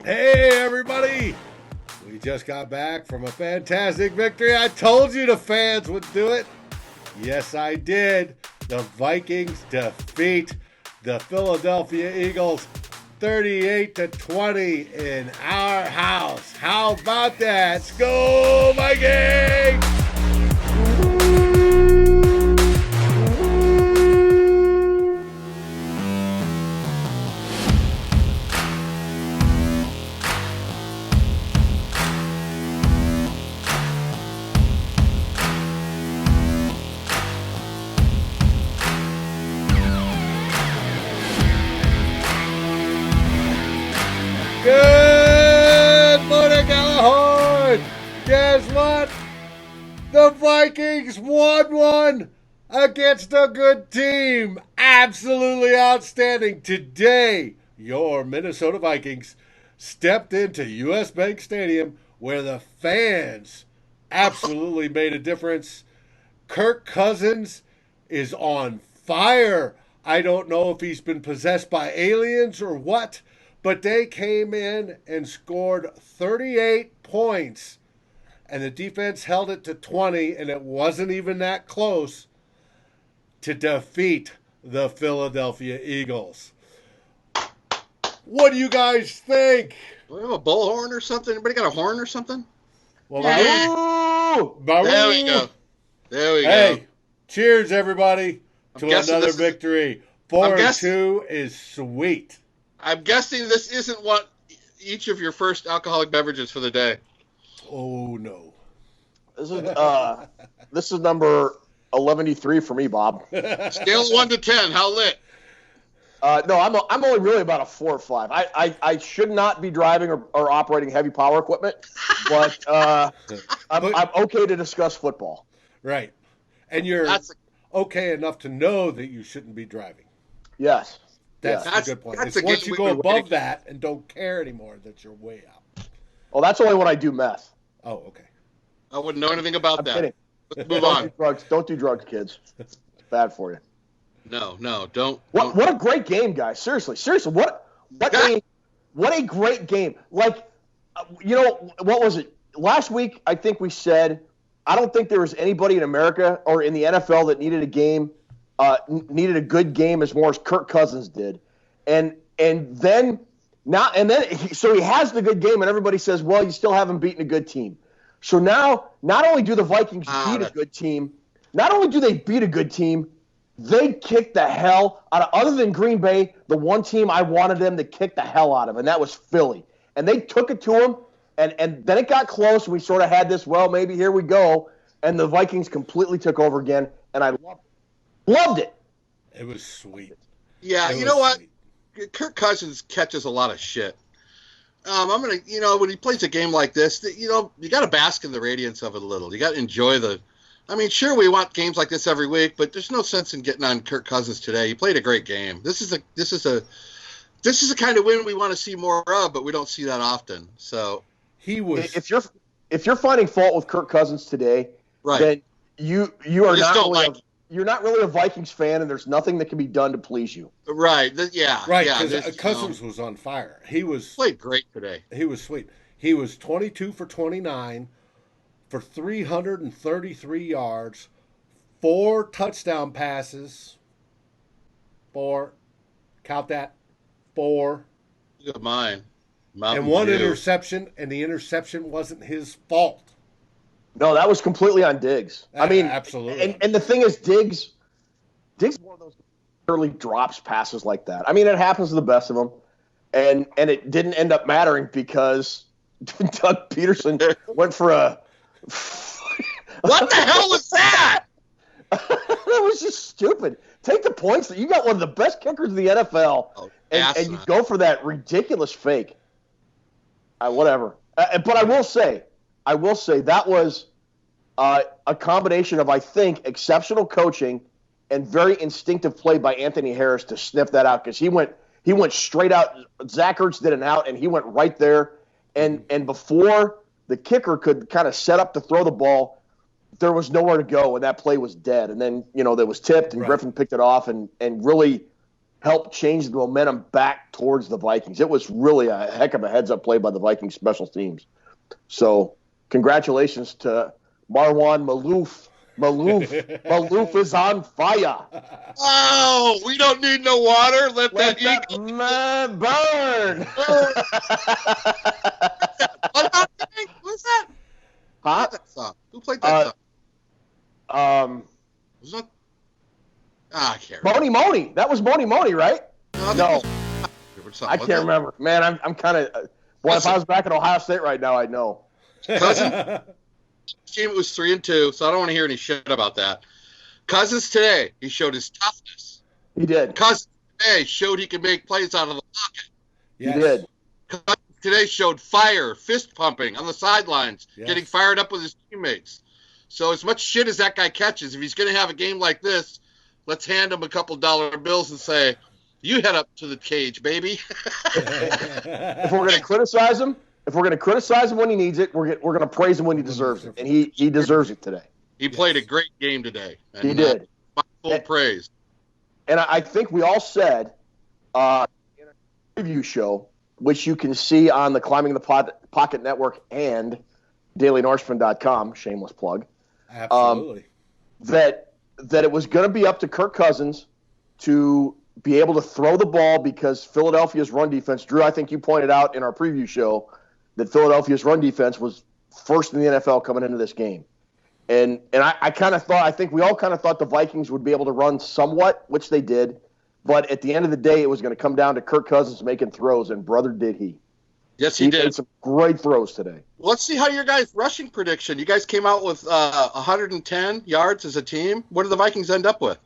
Hey, everybody! We just got back from a fantastic victory. I told you the fans would do it. Yes, I did. The Vikings defeat the Philadelphia Eagles 38-20 in our house. How about that? Let's go, Vikings! Good Morning Gjallarhorn! Guess what? The Vikings won one against a good team. Absolutely outstanding. Today, your Minnesota Vikings stepped into US Bank Stadium where the fans absolutely made a difference. Kirk Cousins is on fire. I don't know if he's been possessed by aliens or what, but they came in and scored 38 points, and the defense held it to 20, and it wasn't even that close to defeat the Philadelphia Eagles. What do you guys think? Do we have a bullhorn or something? Anybody got a horn or something? Well, There we go. Hey, cheers, everybody, to another victory. 4-2 is sweet. I'm guessing this isn't what each of your first alcoholic beverages for the day. Oh, no. This is number 11-3 for me, Bob. Scale 1 to 10, how lit? No, I'm only really about a 4 or 5. I should not be driving or operating heavy power equipment, but I'm okay to discuss football. Right. And you're okay enough to know that you shouldn't be driving. Yes. That's a good point. It's once you go above that and don't care anymore that you're way out. Well, that's only when I do meth. Oh, okay. I wouldn't know anything about that. Kidding. Let's move on. Don't do drugs, kids. It's bad for you. No, don't. What a great game, guys. Seriously. What a great game. Like, what was it? Last week, I think we said, I don't think there was anybody in America or in the NFL that needed a good game as more as Kirk Cousins did. So he has the good game, and everybody says, well, you still haven't beaten a good team. So now, not only do the Vikings beat a good team, not only do they beat a good team, they kicked the hell out of, other than Green Bay, the one team I wanted them to kick the hell out of, and that was Philly. And they took it to them, and then it got close, and we sort of had this, well, maybe here we go, and the Vikings completely took over again, and I loved it. It was sweet. Yeah, you know what? Kirk Cousins catches a lot of shit. When he plays a game like this, you got to bask in the radiance of it a little. You got to enjoy sure, we want games like this every week, but there's no sense in getting on Kirk Cousins today. He played a great game. This is the kind of win we want to see more of, but we don't see that often. So if you're finding fault with Kirk Cousins today, right, then you're not really a Vikings fan, and there's nothing that can be done to please you. Right. Right, because Cousins was on fire. He played great today. He was sweet. He was 22 for 29 for 333 yards, 4 touchdown passes, 4. Count that. 4. Good mine. And 1 interception, and the interception wasn't his fault. No, that was completely on Diggs. Absolutely. And the thing is, Diggs is one of those early drops passes like that. I mean, it happens to the best of them, and it didn't end up mattering because Doug Peterson went for a. What the hell was that? That was just stupid. Take the points. You got one of the best kickers in the NFL, and you go for that ridiculous fake. Whatever. But I will say that was a combination of, I think, exceptional coaching and very instinctive play by Anthony Harris to sniff that out, because he went straight out. Zach Ertz did an out, and he went right there. And before the kicker could kind of set up to throw the ball, there was nowhere to go, and that play was dead. And then, that was tipped, and Griffin picked it off and really helped change the momentum back towards the Vikings. It was really a heck of a heads-up play by the Vikings special teams. So congratulations to Marwan Malouf. Malouf is on fire. Oh, we don't need no water. Let that eagle man burn. What's that? Huh? Who played that song? Was that? I can't remember. Moni. That was Moni, right? No. I can't remember. Man, I'm kind of. Boy, if I was back at Ohio State right now, I'd know. Cousins. Team was 3-2, so I don't want to hear any shit about that. Cousins today, he showed his toughness. He did. Cousins today showed he could make plays out of the pocket. Yes. He did. Cousins today showed fire, fist pumping on the sidelines, getting fired up with his teammates. So as much shit as that guy catches, if he's going to have a game like this, let's hand him a couple dollar bills and say, you head up to the cage, baby. If we're going to criticize him, when he needs it, we're going to praise him when he deserves it, and he deserves it today. He played a great game today. And, he did. Full praise. And I think we all said in a preview show, which you can see on the Climbing the Pocket Network and DailyNorseman.com, shameless plug. Absolutely. That it was going to be up to Kirk Cousins to be able to throw the ball because Philadelphia's run defense, Drew, I think you pointed out in our preview show that Philadelphia's run defense was first in the NFL coming into this game. And I think we all kind of thought the Vikings would be able to run somewhat, which they did. But at the end of the day, it was going to come down to Kirk Cousins making throws, and brother, did he. Yes, he did. Made some great throws today. Let's see how your guys' rushing prediction. You guys came out with 110 yards as a team. What did the Vikings end up with?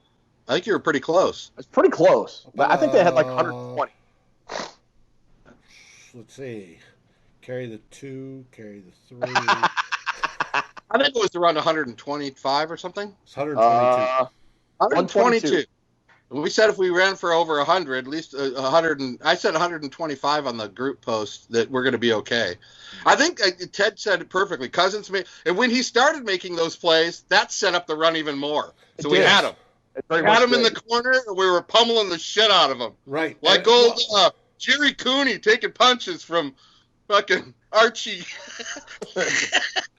I think you were pretty close. It's pretty close. But I think they had like 120. Let's see. Carry the 2, carry the 3. I think it was around 125 or something. It's 122. 122. We said if we ran for over 100, at least 100. I said 125 on the group post that we're going to be okay. I think Ted said it perfectly. Cousins made, and when he started making those plays, that set up the run even more. So we had him. We had him in the corner, and we were pummeling the shit out of him. Right. Like old Jerry Cooney taking punches from fucking Archie.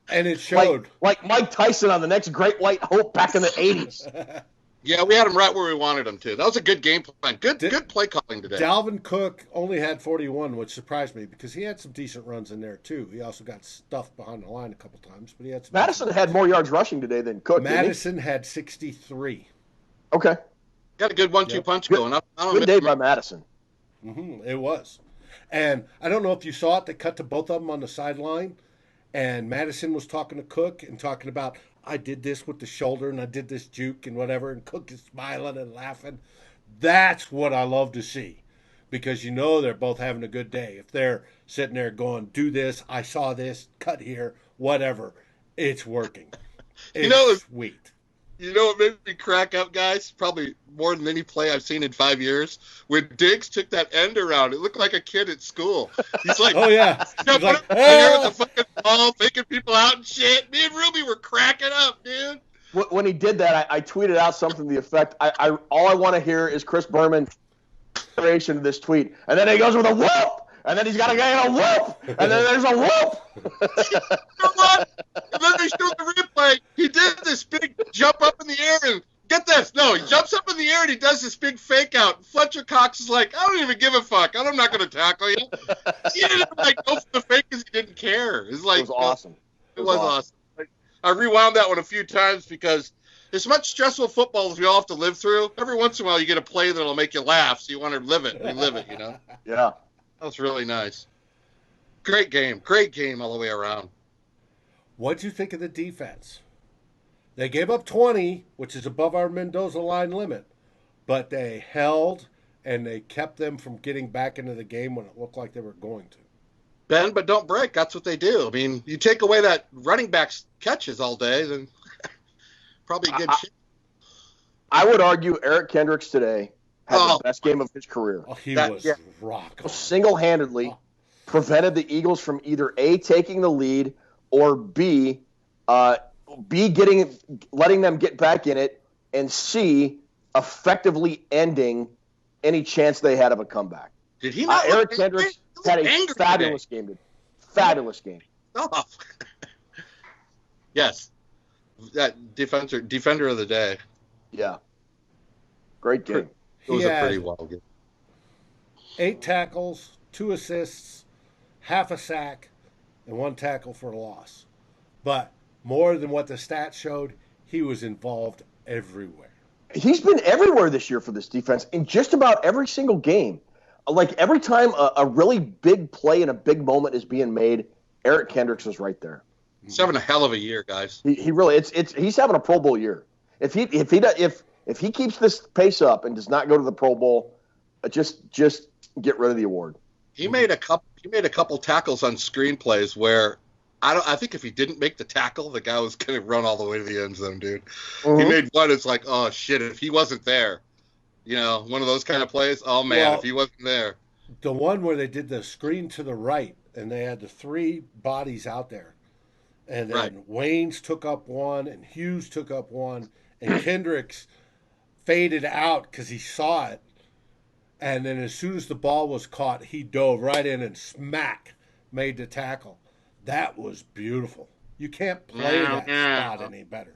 And it showed. Like Mike Tyson on the next Great White Hope back in the 80s. Yeah, we had him right where we wanted him to. That was a good game plan. Good play calling today. Dalvin Cook only had 41, which surprised me because he had some decent runs in there too. He also got stuffed behind the line a couple times, but he had some. Mattison had more yards rushing today than Cook. Mattison had 63. Okay. Got a good 1-2 punch going. Good day by Mattison. Mm-hmm, it was. And I don't know if you saw it. They cut to both of them on the sideline, and Mattison was talking to Cook and talking about, I did this with the shoulder and I did this juke and whatever, and Cook is smiling and laughing. That's what I love to see, because you know they're both having a good day. If they're sitting there going, do this, I saw this, cut here, whatever, it's working. It's sweet. You know what made me crack up, guys? Probably more than any play I've seen in 5 years. When Diggs took that end around, it looked like a kid at school. He's like, oh, yeah. He's like, here with the fucking ball, faking people out and shit. Me and Ruby were cracking up, dude. When he did that, I tweeted out something to the effect, all I want to hear is Chris Berman's creation of this tweet. And then he goes with a whoop! And then he's got a guy in a whoop! And then there's a whoop! You know what? And then they showed the replay. He did this big jump up in the air and get this. No, he jumps up in the air and he does this big fake out. Fletcher Cox is like, I don't even give a fuck. I'm not going to tackle you. He didn't go for the fake because he didn't care. It was awesome. It was awesome. I rewound that one a few times because as much stressful football as we all have to live through, every once in a while you get a play that'll make you laugh, so you want to relive it, you know? Yeah. That was really nice. Great game all the way around. What'd you think of the defense? They gave up 20, which is above our Mendoza line limit, but they held and they kept them from getting back into the game when it looked like they were going to. Bend but don't break. That's what they do. I mean, you take away that running back's catches all day, then probably good shit. I would argue Eric Kendricks today had the best game of his career. Oh, he was rock. Single-handedly prevented the Eagles from either A, taking the lead, or B, letting them get back in it, and C, effectively ending any chance they had of a comeback. Did he not? Eric Kendricks had a fabulous game, dude. Fabulous game. Oh. Yes. That defender of the day. Yeah. Great game. It was a pretty wild game. 8 tackles, 2 assists, half a sack, and 1 tackle for a loss. But more than what the stats showed, he was involved everywhere. He's been everywhere this year for this defense in just about every single game. Like every time a really big play and a big moment is being made, Eric Kendricks is right there. He's having a hell of a year, guys. He really he's having a Pro Bowl year. If he keeps this pace up and does not go to the Pro Bowl, just get rid of the award. He made a couple tackles on screenplays where I think if he didn't make the tackle, the guy was going to run all the way to the end zone, dude. Mm-hmm. He made one. It's like, oh shit! If he wasn't there, one of those kind of plays. Oh man, if he wasn't there. The one where they did the screen to the right and they had the 3 bodies out there, and then Waynes took up one and Hughes took up one, and Kendricks faded out because he saw it, and then as soon as the ball was caught, he dove right in and smack made the tackle. That was beautiful. You can't play that spot any better.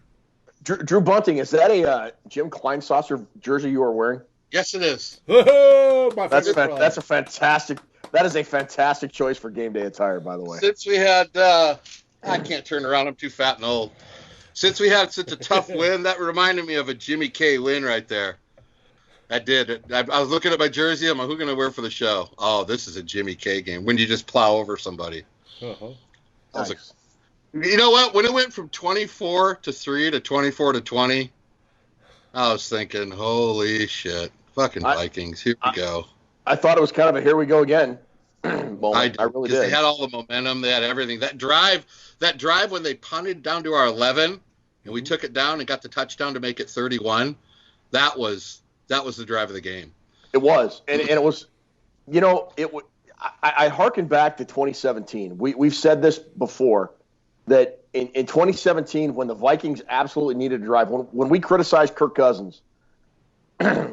Drew Bunting, is that a Jim Kleinsasser jersey you are wearing? Yes, it is. That's a fantastic. That is a fantastic choice for game day attire, by the way. Since we had, I can't turn around. I'm too fat and old. Since we had such a tough win, that reminded me of a Jimmy K win right there. I did. I was looking at my jersey. I'm like, who going to wear for the show? Oh, this is a Jimmy K game. When you just plow over somebody. Uh-huh. Nice. You know what? When it went from 24-3 to 24-20, I was thinking, holy shit. Fucking Vikings. Here we go. I thought it was kind of a here we go again moment. I really did. They had all the momentum. They had everything. That drive when they punted down to our 11 and we took it down and got the touchdown to make it 31, that was the drive of the game. It was. And it was, I hearken back to 2017. We've said this before, that in 2017, when the Vikings absolutely needed to drive, when we criticized Kirk Cousins,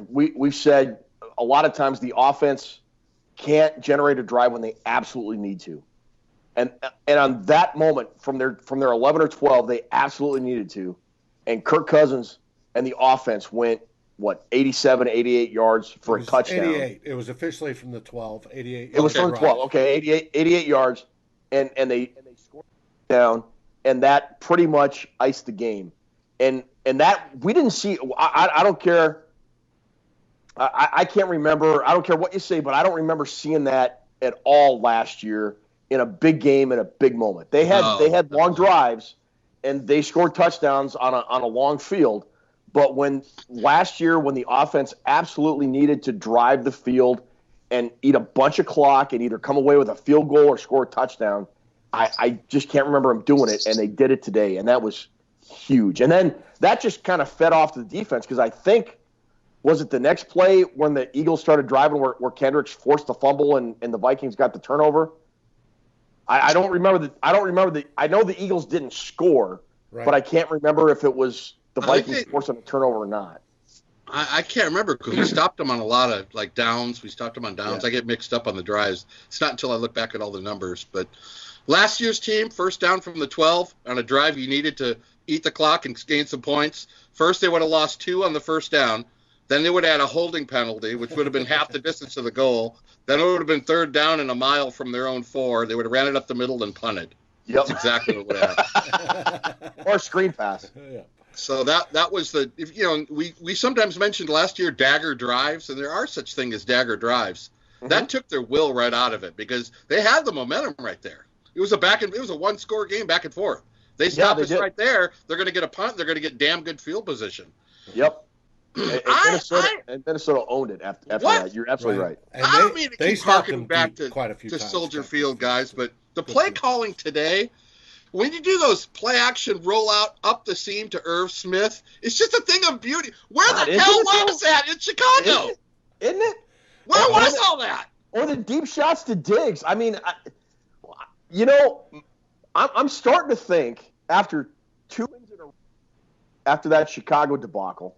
we've said a lot of times the offense can't generate a drive when they absolutely need to. And on that moment, from their 11 or 12, they absolutely needed to. And Kirk Cousins and the offense went, 87, 88 yards for a touchdown. 88. It was officially from the 12. 88. It was from the 12. Okay, 88 yards. And they scored down, and that pretty much iced the game. And that we didn't see. I don't care. I can't remember. I don't care what you say, but I don't remember seeing that at all last year in a big game in a big moment. They had long drives, and they scored touchdowns on a long field. But last year, when the offense absolutely needed to drive the field and eat a bunch of clock and either come away with a field goal or score a touchdown, I just can't remember them doing it, and they did it today, and that was huge. And then that just kind of fed off to the defense, because I think, was it the next play when the Eagles started driving where Kendricks forced the fumble and the Vikings got the turnover? I don't remember I know the Eagles didn't score, right, but I can't remember if it was the Vikings forcing a turnover or not. I can't remember, because we stopped them on a lot of downs. We stopped them on downs. Yeah. I get mixed up on the drives. It's not until I look back at all the numbers. But last year's team, first down from the 12 on a drive you needed to eat the clock and gain some points. First, they would have lost 2 on the first down. Then they would have had a holding penalty, which would have been half the distance of the goal. Then it would have been 3rd down and a mile from their own 4. They would have ran it up the middle and punted. Yep. That's exactly what would happen. Or screen pass. Yeah. So that was we sometimes mentioned last year dagger drives, and there are such things as dagger drives. Mm-hmm. That took their will right out of it, because they had the momentum right there. It was a 1-score game back and forth. They stopped us right there. They're going to get a punt. They're going to get damn good field position. Yep. And Minnesota owned it after that. You're absolutely right. And I don't mean to keep harking back quite a few to times, Soldier Field, guys, but the play calling today, when you do those play action rollout up the seam to Irv Smith, it's just a thing of beauty. Where the hell was that in Chicago? Isn't it? Where was all that? Or the deep shots to Diggs. I mean, I'm starting to think after 2 wins in a row, after that Chicago debacle.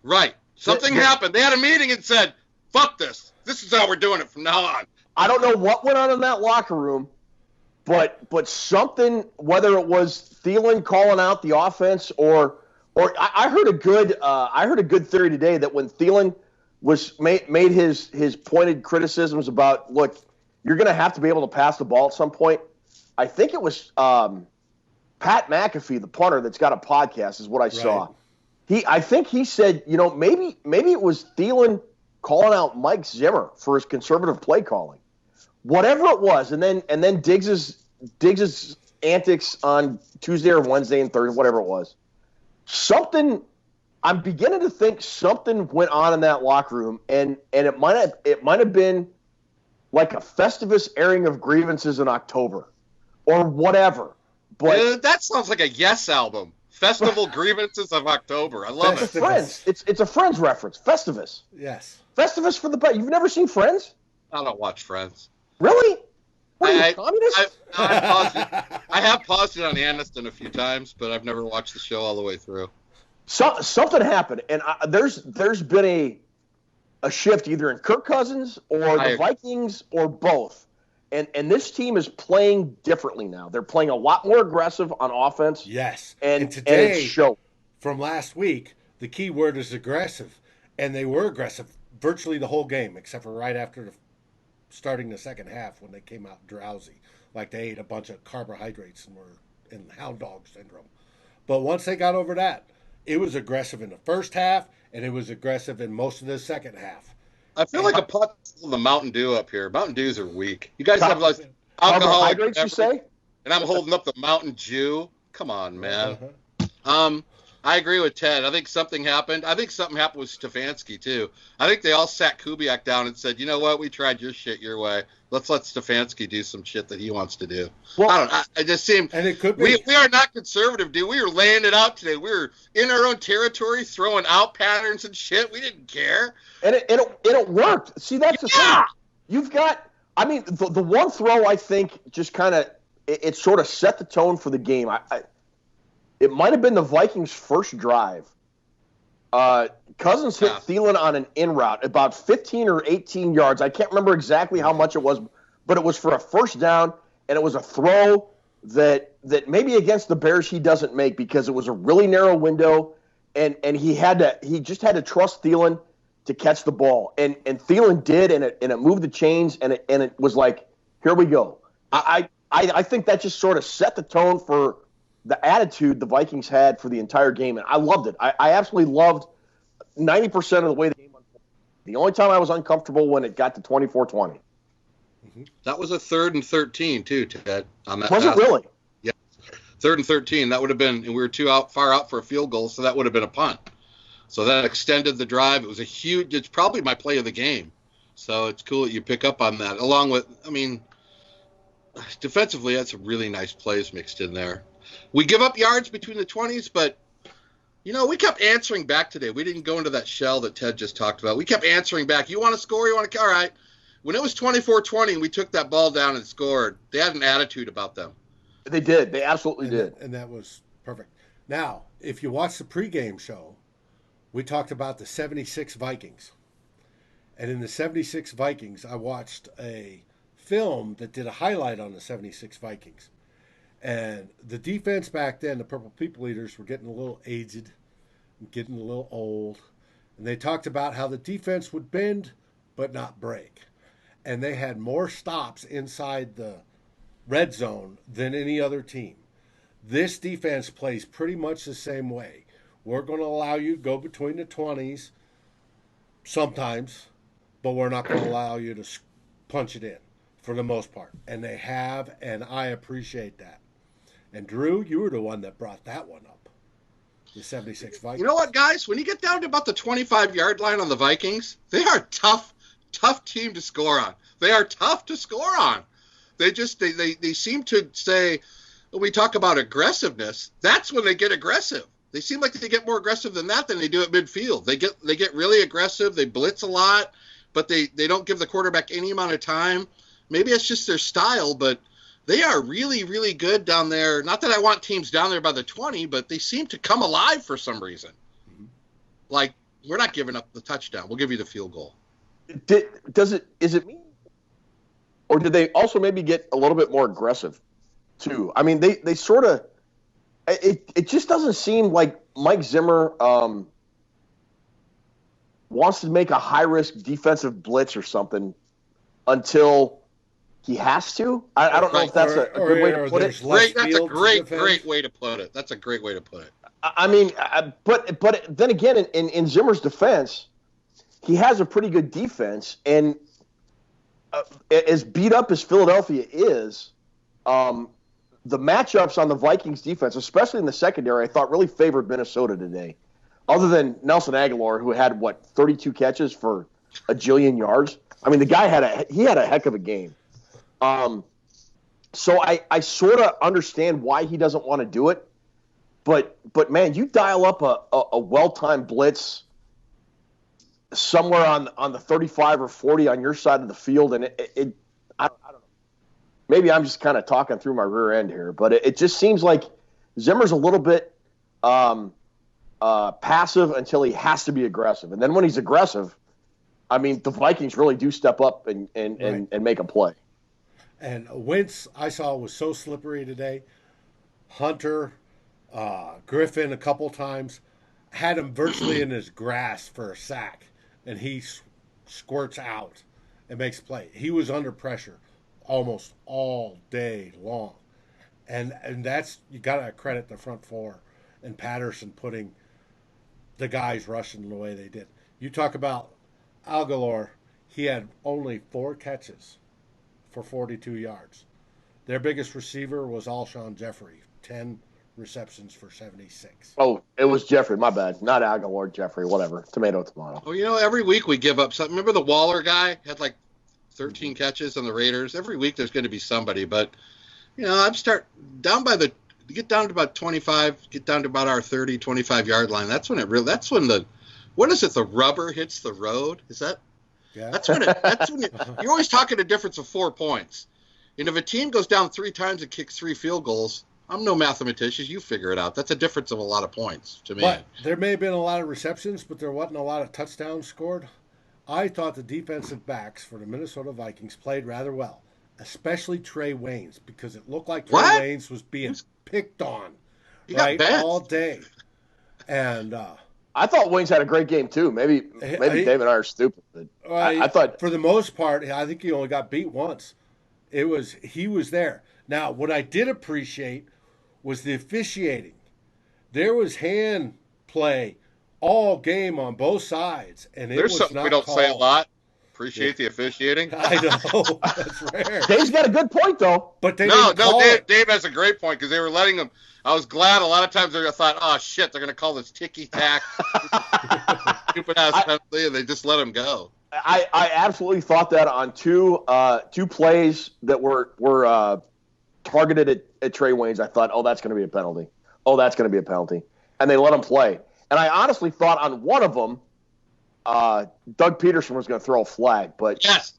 Right. Something happened. They had a meeting and said, Fuck this. This is how we're doing it from now on. I don't know what went on in that locker room, but something, whether it was Thielen calling out the offense or I heard a good theory today that when Thielen was made his pointed criticisms about, look, you're going to have to be able to pass the ball at some point. I think it was Pat McAfee, the punter, that's got a podcast, is what I saw. I think he said, maybe it was Thielen calling out Mike Zimmer for his conservative play calling, whatever it was, and then Diggs's antics on Tuesday or Wednesday and Thursday, whatever it was. I'm beginning to think something went on in that locker room, and it might have been like a Festivus airing of grievances in October or whatever. But that sounds like a Yes album. Festival Grievances of October. I love it. Friends. It's a Friends reference. Festivus. Yes. Festivus for the best. You've never seen Friends? I don't watch Friends. Really? What are you, communist? I have paused it on Aniston a few times, but I've never watched the show all the way through. Something happened, and there's been a shift either in Kirk Cousins or the Vikings or both. And this team is playing differently now. They're playing a lot more aggressive on offense. Yes. And today, from last week, the key word is aggressive. And they were aggressive virtually the whole game, except for right after starting the second half when they came out drowsy. Like they ate a bunch of carbohydrates and were in hound dog syndrome. But once they got over that, it was aggressive in the first half, and it was aggressive in most of the second half. I feel like a pot full of Mountain Dew up here. Mountain Dews are weak. You guys have like alcohol, carbohydrates, you say? And I'm holding up the Mountain Dew. Come on, man. I agree with Ted. I think something happened. I think something happened with Stefanski too. I think they all sat Kubiak down and said, "You know what? We tried your shit your way. Let's let Stefanski do some shit that he wants to do." Well, I don't know. It just seemed. And it could be. We are not conservative, dude. We were laying it out today. We were in our own territory, throwing out patterns and shit. We didn't care. And it worked. See, that's the thing. You've got. I mean, the one throw I think just kind of it sort of set the tone for the game. It might have been the Vikings' first drive. Cousins hit Thielen on an in route, about 15 or 18 yards. I can't remember exactly how much it was, but it was for a first down, and it was a throw that maybe against the Bears he doesn't make because it was a really narrow window, and he just had to trust Thielen to catch the ball, and Thielen did, and it moved the chains, and it was like, here we go. I think that just sort of set the tone for the attitude the Vikings had for the entire game, and I loved it. I absolutely loved 90% of the way the game unfolded. The only time I was uncomfortable when it got to 24-20. That was a 3rd and 13 too, Ted. On that was it really? Yeah, 3rd and 13. That would have been, and we were far out for a field goal, so that would have been a punt. So that extended the drive. It was it's probably my play of the game. So it's cool that you pick up on that. Along with, defensively, that's some really nice plays mixed in there. We give up yards between the 20s, but, we kept answering back today. We didn't go into that shell that Ted just talked about. We kept answering back. You want to score? You want to? All right. When it was 24-20 and we took that ball down and scored, they had an attitude about them. They did. They absolutely did. And that was perfect. Now, if you watch the pregame show, we talked about the 76 Vikings. And in the 76 Vikings, I watched a film that did a highlight on the 76 Vikings. And the defense back then, the Purple People Eaters, were getting a little aged, getting a little old. And they talked about how the defense would bend but not break. And they had more stops inside the red zone than any other team. This defense plays pretty much the same way. We're going to allow you to go between the 20s sometimes, but we're not going to allow you to punch it in for the most part. And they have, and I appreciate that. And Drew, you were the one that brought that one up. The 76 Vikings. You know what, guys? When you get down to about the 25-yard line on the Vikings, they are a tough team to score on. They are tough to score on. They seem to say, when we talk about aggressiveness, that's when they get aggressive. They seem like they get more aggressive than that than they do at midfield. They get really aggressive. They blitz a lot, but they don't give the quarterback any amount of time. Maybe it's just their style, but they are really, really good down there. Not that I want teams down there by the 20, but they seem to come alive for some reason. Mm-hmm. Like, we're not giving up the touchdown. We'll give you the field goal. Is it me? Or did they also maybe get a little bit more aggressive, too? I mean, they sort of – it just doesn't seem like Mike Zimmer wants to make a high-risk defensive blitz or something until he has to. I don't know if that's a good way to put it. That's a great way to put it. That's a great way to put it. I mean, but then again, in Zimmer's defense, he has a pretty good defense, and as beat up as Philadelphia is, the matchups on the Vikings defense, especially in the secondary, I thought really favored Minnesota today. Other than Nelson Aguilar, who had 32 catches for a jillion yards. I mean, the guy had a heck of a game. So I sort of understand why he doesn't want to do it, but man, you dial up a well-timed blitz somewhere on the 35 or 40 on your side of the field, and I don't know. Maybe I'm just kind of talking through my rear end here, but it just seems like Zimmer's a little bit passive until he has to be aggressive, and then when he's aggressive, I mean, the Vikings really do step up and make a play. And Wentz, I saw, was so slippery today. Hunter, Griffin a couple times, had him virtually in his grasp for a sack, and he squirts out and makes a play. He was under pressure almost all day long. And that's, you got to credit the front four and Patterson putting the guys rushing the way they did. You talk about Aguilar, he had only 4 catches for 42 yards. Their biggest receiver was Alshon Jeffrey, 10 receptions for 76. Oh, it was Jeffrey, my bad. Not Aguilar, Jeffrey, whatever. Tomato. Well, every week we give up something. Remember the Waller guy had 13 catches on the Raiders? Every week there's going to be somebody, but I'm get down to about 25, get down to about our 30, 25-yard line. That's when what is it? The rubber hits the road? Is that? Yeah. That's when you're always talking a difference of 4 points. And if a team goes down 3 times and kicks 3 field goals, I'm no mathematician. You figure it out. That's a difference of a lot of points to me. But there may have been a lot of receptions, but there wasn't a lot of touchdowns scored. I thought the defensive backs for the Minnesota Vikings played rather well, especially Trey Waynes, because it looked like Trey Waynes was being picked on all day. And I thought Waynes had a great game too. Maybe Dave and I are stupid, but I thought for the most part, I think he only got beat once. He was there. Now, what I did appreciate was the officiating. There was hand play all game on both sides, and there's something we don't say a lot. Appreciate the officiating. I know, that's rare. Dave's got a good point though. But Dave has a great point because they were letting him. I was glad. A lot of times I thought, oh shit, they're going to call this ticky tack, stupid ass penalty, and they just let him go. I absolutely thought that on two plays that were targeted at Trey Waynes. I thought, oh, that's going to be a penalty. Oh, that's going to be a penalty, and they let him play. And I honestly thought on one of them, Doug Peterson was going to throw a flag, but yes,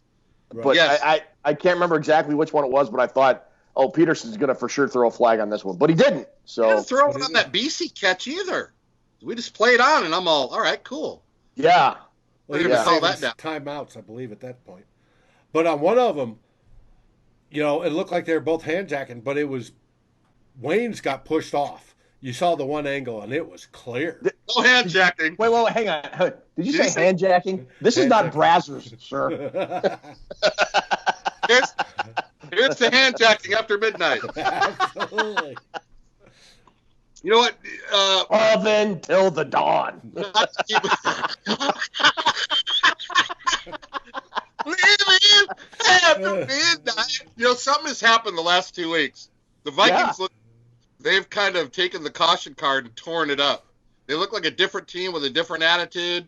but yes. I can't remember exactly which one it was, but I thought, oh, Peterson's going to for sure throw a flag on this one, but he didn't. So he didn't throw it on that BC catch either. We just played on, and I'm all right, cool. Yeah. Well, he was saving timeouts, I believe, at that point. But on one of them, it looked like they were both handjacking, but it was Waynes got pushed off. You saw the one angle, and it was clear. No handjacking. Wait, hang on. Did you say handjacking? This is not Brazzers, sir. Here's the handjacking after midnight. Absolutely. You know what? Oven till the dawn. Leaving after midnight. Something has happened the last 2 weeks. The Vikings they've kind of taken the caution card and torn it up. They look like a different team with a different attitude.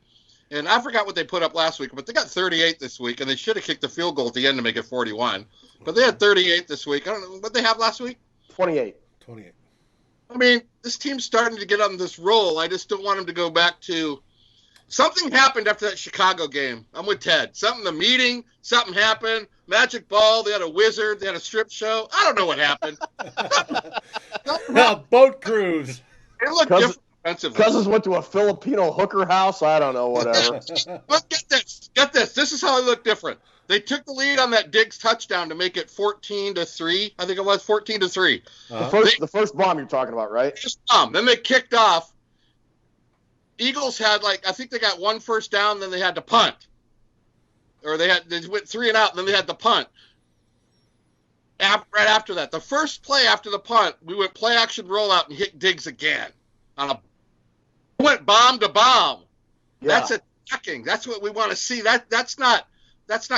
And I forgot what they put up last week, but they got 38 this week, and they should have kicked the field goal at the end to make it 41. But they had 38 this week. I don't know what they have last week. 28. I mean, this team's starting to get on this roll. I just don't want them to go back to something happened after that Chicago game. I'm with Ted. Something happened. Magic ball. They had a wizard. They had a strip show. I don't know what happened. Boat cruise. It looked different defensively. Cousins went to a Filipino hooker house. I don't know, whatever. But get this. This is how it looked different. They took the lead on that Diggs touchdown to make it 14-3. I think it was 14-3. The first bomb you're talking about, right? First bomb. Then they kicked off. Eagles had I think they got one first down, then they had to punt. Or they went 3 and out, and then they had to punt. Right after that, the first play after the punt, we went play action rollout and hit Diggs again. Went bomb to bomb. Yeah. That's attacking. That's what we want to see. That's not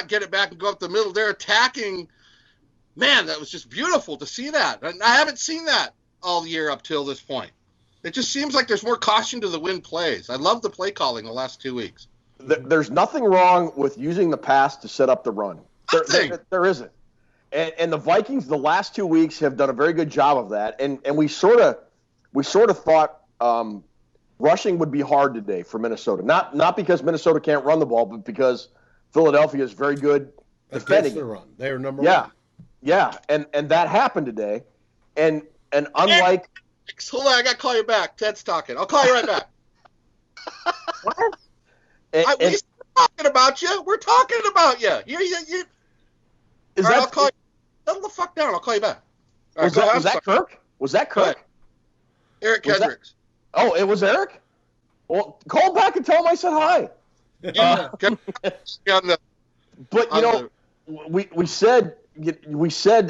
get it back and go up the middle. They're attacking. Man, that was just beautiful to see that. And I haven't seen that all year up till this point. It just seems like there's more caution to the win plays. I love the play calling the last 2 weeks. There's nothing wrong with using the pass to set up the run. There isn't. And the Vikings the last 2 weeks have done a very good job of that. And we sort of thought rushing would be hard today for Minnesota. Not because Minnesota can't run the ball, but because Philadelphia is very good defending the run. They're number one. Yeah, and that happened today. And unlike hold on, I gotta call you back. Ted's talking. I'll call you right back. What? We're talking about you. We're talking about you. I'll call you. Settle the fuck down. I'll call you back. Was that Kirk? Was that Kirk? Eric Kendricks. Oh, it was Eric? Well, call back and tell him I said hi. But we said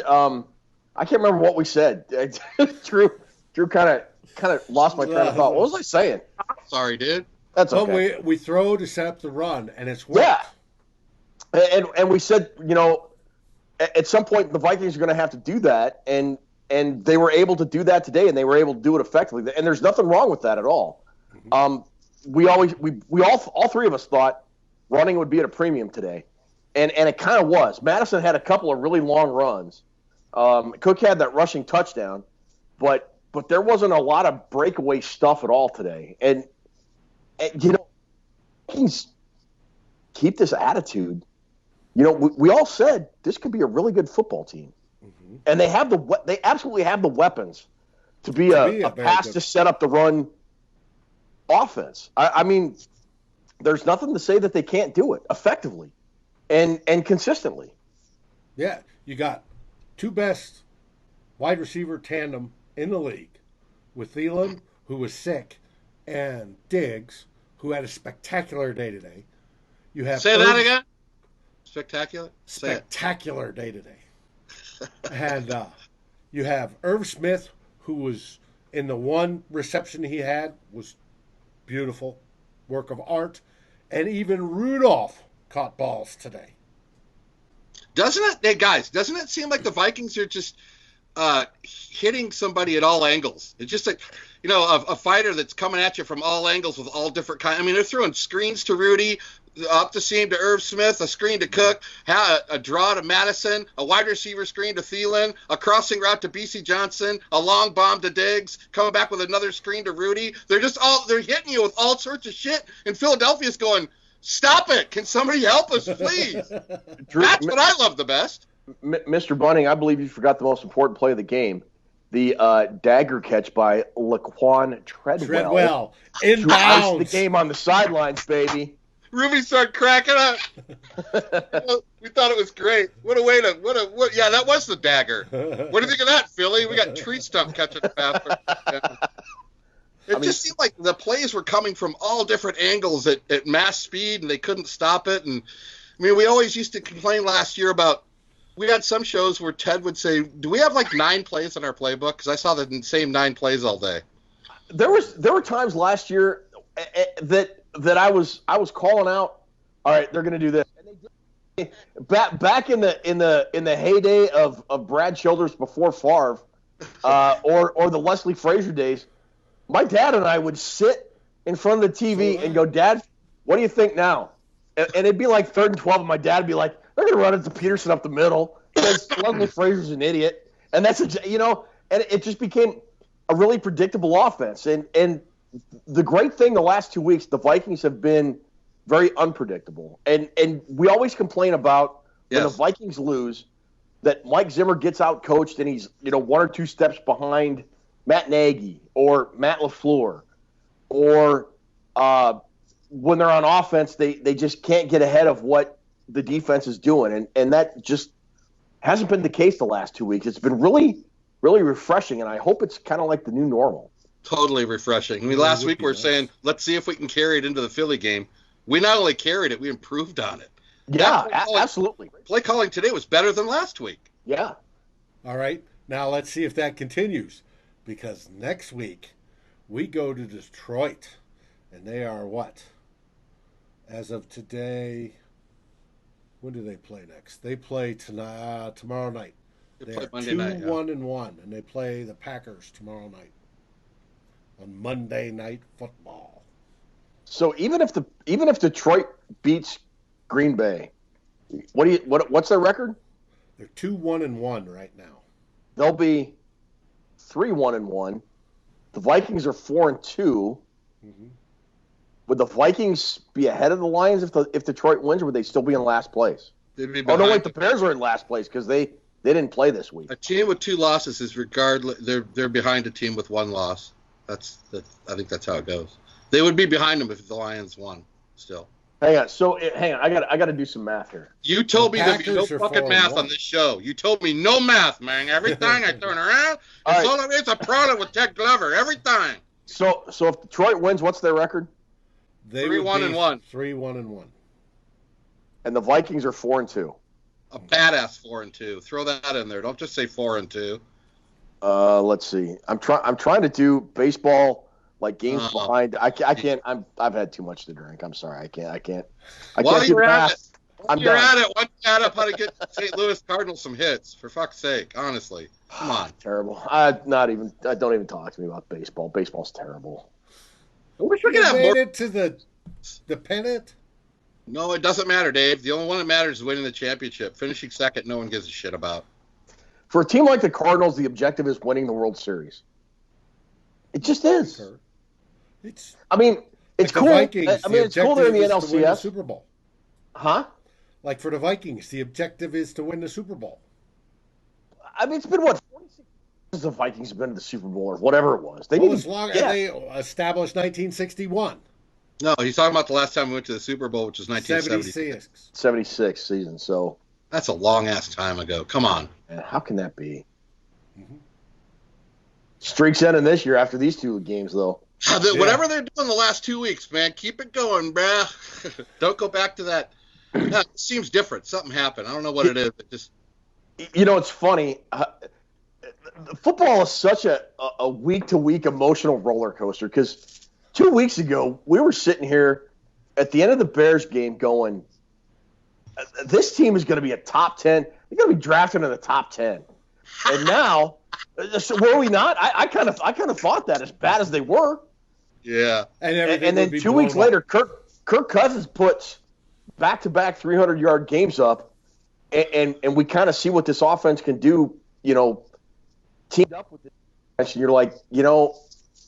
I can't remember what we said. Drew kind of lost my train of thought. What was I saying? Sorry, dude. That's okay. Well, we throw to set up the run, and it's worked. Yeah, and we said, at some point the Vikings are going to have to do that, and they were able to do that today, and they were able to do it effectively. And there's nothing wrong with that at all. Mm-hmm. We all three of us thought running would be at a premium today, and it kind of was. Mattison had a couple of really long runs. Cook had that rushing touchdown, but there wasn't a lot of breakaway stuff at all today. And Vikings keep this attitude. We all said this could be a really good football team, mm-hmm. and they absolutely have the weapons to be a pass to set up the run offense. I mean, there's nothing to say that they can't do it effectively and consistently. Yeah, you got two best wide receiver tandem in the league with Thielen, who was sick, and Diggs, who had a spectacular day today. You have Say that again? Spectacular? Spectacular day today. And you have Irv Smith, who was in the one reception he had was beautiful, work of art. And even Rudolph caught balls today. Doesn't it seem like the Vikings are just hitting somebody at all angles? It's just like, a fighter that's coming at you from all angles with all different kinds. I mean, they're throwing screens to Rudy, up the seam to Irv Smith, a screen to Cook, a draw to Mattison, a wide receiver screen to Thielen, a crossing route to B.C. Johnson, a long bomb to Diggs, coming back with another screen to Rudy. They're hitting you with all sorts of shit, and Philadelphia's going, stop it. Can somebody help us, please? Drew, that's what I love the best. Mr. Bunning, I believe you forgot the most important play of the game. The dagger catch by Laquan Treadwell. Inbounds. The game on the sidelines, baby. Ruby started cracking up. We thought it was great. What a way to yeah, that was the dagger. What do you think of that, Philly? We got tree stump catching the bastard. It just seemed like the plays were coming from all different angles at mass speed, and they couldn't stop it. And I mean, we always used to complain last year about. We had some shows where Ted would say, "Do we have like 9 plays in our playbook?" Because I saw the same 9 plays all day. There were times last year that I was calling out. All right, they're going to do this. And they did. Back in the heyday of Brad Childers before Favre, or the Leslie Frazier days, my dad and I would sit in front of the TV and go, "Dad, what do you think now?" And it'd be like 3rd and 12, and my dad would be like, "They're going to run it to Peterson up the middle because Leslie Frazier's an idiot." And that's and it just became a really predictable offense. And the great thing the last 2 weeks, the Vikings have been very unpredictable. And we always complain about when the Vikings lose that Mike Zimmer gets out coached and he's 1 or 2 steps behind Matt Nagy or Matt LaFleur. or when they're on offense, they just can't get ahead of what the defense is doing. And that just hasn't been the case the last 2 weeks. It's been really, really refreshing, and I hope it's kind of like the new normal. Totally refreshing. I mean, last week we were saying, let's see if we can carry it into the Philly game. We not only carried it, we improved on it. Yeah, absolutely. Play calling today was better than last week. Yeah. All right. Now let's see if that continues, because next week we go to Detroit, and they are what? As of today, when do they play next? They play tomorrow night. They play are Monday 2-1 night, yeah. and 1, and they play the Packers tomorrow night on Monday Night Football. So even if Detroit beats Green Bay, what's their record? They're 2-1 and 1 right now. They'll be 3-1 and 1. The Vikings are 4-2. Mm-hmm. Would the Vikings be ahead of the Lions if Detroit wins, or would they still be in last place? They'd be Oh no, wait, the Bears are in last place because they didn't play this week. A team with 2 losses is regardless. They're behind a team with 1 loss. I think that's how it goes. They would be behind them if the Lions won. Still. Hang on. I got to do some math here. You told me there'd be no Packers are fucking math 4-1. on this show. You told me no math, man. Every time I turn around, it's a problem with Ted Glover. Every time. So if Detroit wins, what's their record? They 3-1 and 1. 3-1 and 1. And the Vikings are 4-2. A badass 4-2. Throw that in there. Don't just say 4-2. Let's see. I'm trying to do baseball like games behind. I can't. I've had too much to drink. I'm sorry. I can't. While do you're at math. it, I'm you're done. at it. Why don't you add up how to get St. Louis Cardinals some hits? For fuck's sake, honestly, come on. Terrible. Don't even talk to me about baseball. Baseball's terrible. I wish we You could have made more. it to the pennant. No, it doesn't matter, Dave. The only one that matters is winning the championship. Finishing second, no one gives a shit about. For a team like the Cardinals, the objective is winning the World Series. It just is. It's I mean, it's like cool. the Vikings, I mean, it's cool they're in the objective is to win the NLCS. Super Bowl. Huh? Like for the Vikings, the objective is to win the Super Bowl. I mean, it's been 46 years the Vikings have been to the Super Bowl or whatever it was. They Well, didn't. as long as Yeah. they established 1961. No, he's talking about the last time we went to the Super Bowl, which was 1970. 76. 76 season. So, That's a long ass time ago. Come on. man, how can that be? Mhm. Streaks ending this year after these 2 games, though. Whatever they're doing the last 2 weeks, man, keep it going, bruh. Don't go back to that. It seems different. Something happened. I don't know what it is. But just You know, it's funny. Football is such a week-to-week emotional roller coaster because 2 weeks ago, we were sitting here at the end of the Bears game going, this team is going to be a top 10. They're going to be drafted in the top 10. And now, so were we not? I kind of thought that as bad as they were. yeah. And then 2 weeks later, Kirk Cousins puts back-to-back 300-yard games up, and we kind of see what this offense can do, teamed up with this. And you're like,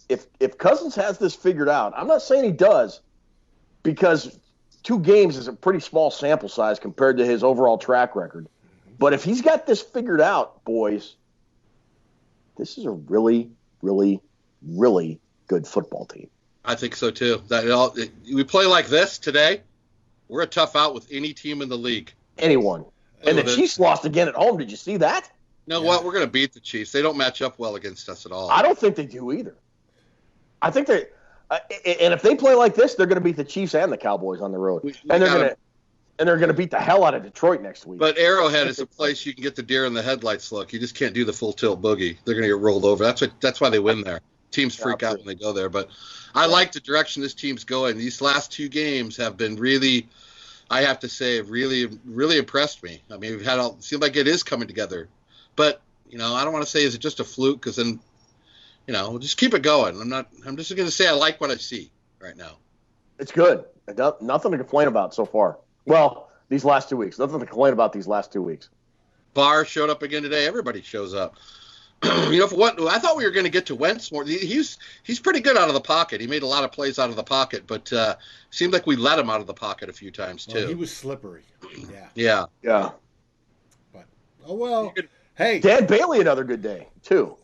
if Cousins has this figured out, I'm not saying he does, because 2 games is a pretty small sample size compared to his overall track record. But if he's got this figured out, boys, this is a really, really, really good football team. I think so, too. We play like this today, we're a tough out with any team in the league. Anyone. And the Chiefs lost again at home. Did you see that? You know what? We're going to beat the Chiefs. They don't match up well against us at all. I don't think they do either. I think they and if they play like this, they're going to beat the Chiefs and the Cowboys on the road. And they're going to beat the hell out of Detroit next week. But Arrowhead is a place you can get the deer in the headlights look. You just can't do the full tilt boogie. They're going to get rolled over. That's why they win there. Teams freak out when they go there. But I like the direction this team's going. These last 2 games have been really, I have to say, really, really impressed me. I mean, it seems like it is coming together. But, I don't want to say is it just a fluke, because then, we'll just keep it going. I'm just going to say I like what I see right now. It's good. Nothing to complain about so far. Well, these last 2 weeks. Nothing to complain about these last 2 weeks. Barr showed up again today. Everybody shows up. For what I thought we were going to get to Wentz more. He's pretty good out of the pocket. He made a lot of plays out of the pocket, but seemed like we let him out of the pocket a few times too. Well, he was slippery. Yeah. But hey, Dan Bailey, another good day too.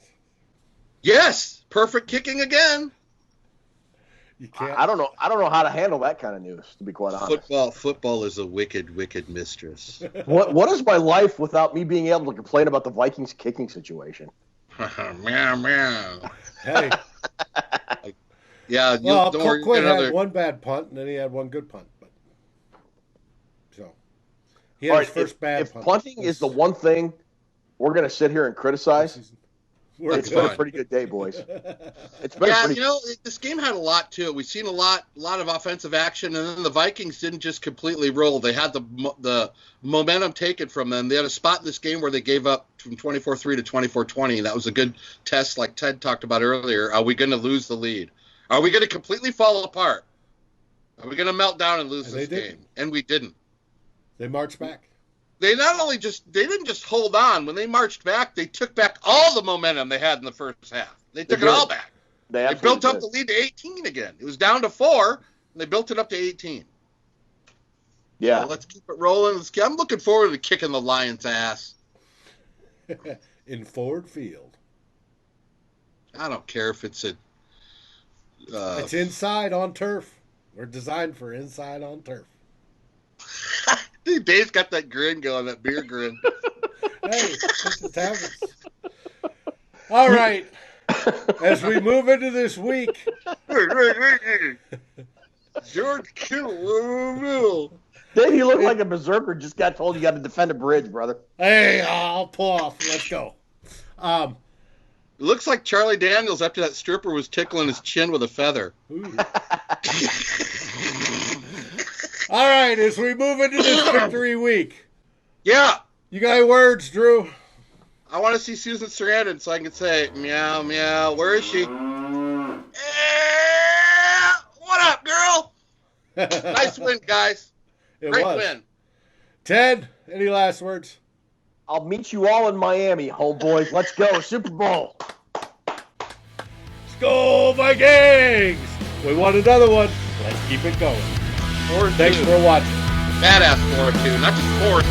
Yes, perfect kicking again. You can't. I don't know how to handle that kind of news, to be quite honest. Football is a wicked, wicked mistress. What is my life without me being able to complain about the Vikings kicking situation? Meow, meow. Hey. Yeah. Well, Cook had one bad punt, and then he had one good punt. So he had his first bad punt. If punting is the one thing we're going to sit here and criticize, it's been a pretty good day, boys. It's been this game had a lot to it. We've seen a lot of offensive action, and then the Vikings didn't just completely roll. They had the momentum taken from them. They had a spot in this game where they gave up from 24-3 to 24-20. That was a good test, like Ted talked about earlier. Are we going to lose the lead? Are we going to completely fall apart? Are we going to melt down and lose this game? And we didn't. They marched back. They didn't just hold on. When they marched back, they took back all the momentum they had in the first half. They took it all back. They built up the lead to 18 again. It was down to 4, and they built it up to 18. Yeah. So let's keep it rolling. I'm looking forward to kicking the Lions' ass. In Ford Field. I don't care if it's it's inside on turf. We're designed for inside on turf. Dude, Dave's got that grin going, that beer grin. Hey, it just happens. All right. As we move into this week. George Kittle. Dave, you look like a berserker. Just got told you got to defend a bridge, brother. Hey, I'll pull off. Let's go. It looks like Charlie Daniels after that stripper was tickling his chin with a feather. All right, as we move into this victory week. Yeah. You got words, Drew? I want to see Susan Sarandon so I can say, meow, meow. Where is she? What up, girl? Nice win, guys. Great win. Ted, any last words? I'll meet you all in Miami, homeboys. Let's go. Super Bowl. Skol Vikings! We want another one. Let's keep it going. Thanks for watching. Badass 4-2, not just 4.